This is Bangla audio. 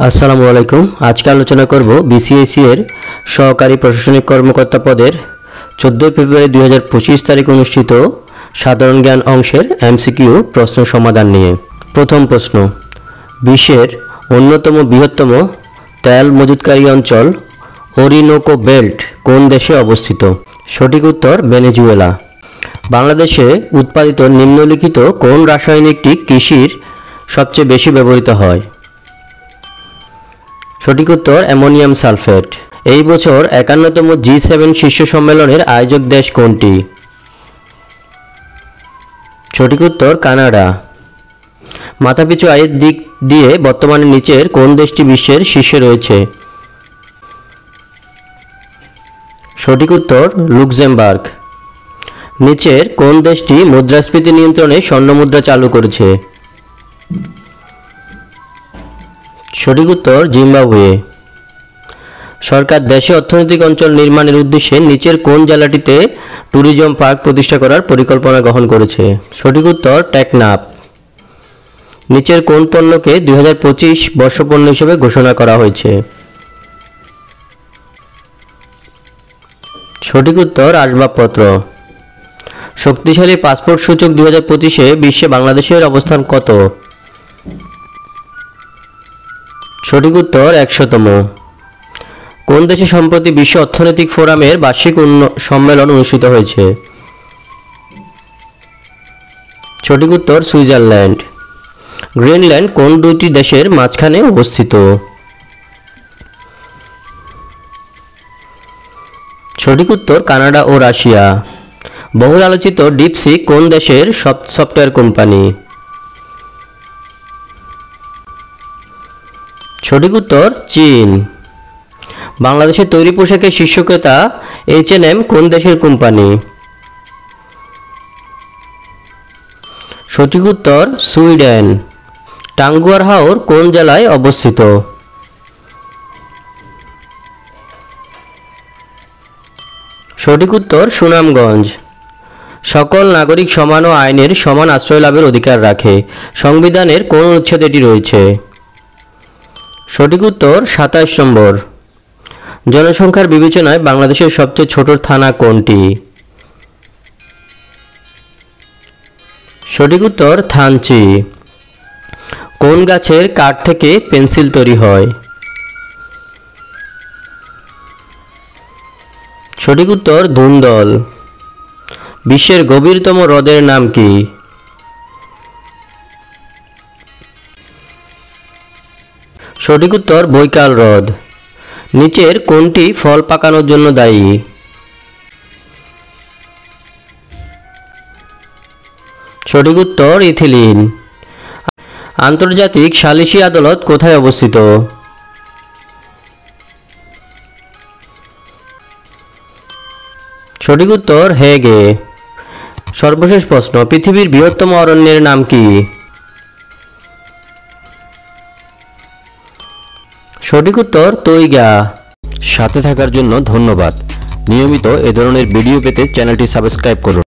আসসালামু আলাইকুম। আজকে আলোচনা করব বিসিএসই এর সহকারী প্রশাসনিক কর্মকর্তা পদের 14 ফেব্রুয়ারি 2025 তারিখ অনুষ্ঠিত সাধারণ জ্ঞান অংশের এমসিকিউ প্রশ্ন সমাধান নিয়ে। প্রথম প্রশ্ন, বিশ্বের অন্যতম বৃহত্তম তেল মজুতকারী অঞ্চল ওরিনোকো বেল্ট কোন দেশে অবস্থিত? সঠিক উত্তর ভেনেজুয়েলা। বাংলাদেশে উৎপাদিত নিম্নলিখিত কোন রাসায়নিকটি কৃষির সবচেয়ে বেশি ব্যবহৃত হয়? সঠিক উত্তর অ্যামোনিয়াম সালফেট। এই বছর 51তম G7 শীর্ষ সম্মেলনের আয়োজক দেশ কোনটি? সঠিক উত্তর কানাডা। মাথাপিছু আয়ের দিক দিয়ে বর্তমানে নিচের কোন দেশটি বিশ্বের শীর্ষে রয়েছে? সঠিক উত্তর লুক্সেমবার্গ। নিচের কোন দেশটি মুদ্রাস্ফীতি নিয়ন্ত্রণে স্বর্ণমুদ্রা চালু করেছে? সঠিক উত্তর জিম্বাবুয়ে। সরকার দেশে অর্থনৈতিক অঞ্চল নির্মাণের উদ্দেশ্যে নিচের কোন জেলাটিতে ট্যুরিজম পার্ক প্রতিষ্ঠা করার পরিকল্পনা গ্রহণ করেছে? সঠিক উত্তর টেকনাফ। নিচের কোন পণ্যকে 2025 বর্ষপণ্য হিসেবে ঘোষণা করা হয়েছে? সঠিক উত্তর আসবাবপত্র। শক্তিশালী পাসপোর্ট সূচক 2025-এ বিশ্বে বাংলাদেশের অবস্থান কত? সঠিক উত্তর 100তম। কোন দেশে সম্প্রতি বিশ্ব অর্থনৈতিক ফোরামের বার্ষিক সম্মেলন অনুষ্ঠিত হয়েছে? সঠিক উত্তর সুইজারল্যান্ড। গ্রিনল্যান্ড কোন দুটি দেশের মাঝখানে অবস্থিত? সঠিক উত্তর কানাডা ও রাশিয়া। বহুল আলোচিত ডিপসিক কোন দেশের সফটওয়্যার কোম্পানি? সঠিক উত্তর চীন। বাংলাদেশের তৈরি পোশাকের শীর্ষ ক্রেতা H&M কোন দেশের কোম্পানি? সঠিক উত্তর সুইডেন। টাঙ্গুয়ার হাওর কোন জেলায় অবস্থিত? সঠিক উত্তর সুনামগঞ্জ। সকল নাগরিক সমান ও আইনের সমান আশ্রয় লাভের অধিকার রাখে। সংবিধানের কোন অনুচ্ছেদে এটি রয়েছে? সঠিক উত্তর 27 নম্বর। জনসংখ্যার বিবেচনায় বাংলাদেশের সবচেয়ে ছোট থানা কোনটি? সঠিক উত্তর থানচি। কোন গাছের কাঠ থেকে পেন্সিল তৈরি হয়? সঠিক উত্তর ধুন্দল। বিশ্বের গভীরতম হ্রদের নাম কি? সঠিক উত্তর বৈকাল হ্রদ। নিচের কোনটি ফল পাকানোর জন্য দায়ী? সঠিক উত্তর ইথিলিন। আন্তর্জাতিক সালিসি আদালত কোথায় অবস্থিত? সঠিক উত্তর হেগে। সর্বশেষ প্রশ্ন, পৃথিবীর বৃহত্তম অরণ্যের নাম কি? সঠিক উত্তর তৈগা। সাথে থাকার জন্য ধন্যবাদ। নিয়মিত এ ধরনের ভিডিও পেতে চ্যানেলটি সাবস্ক্রাইব করুন।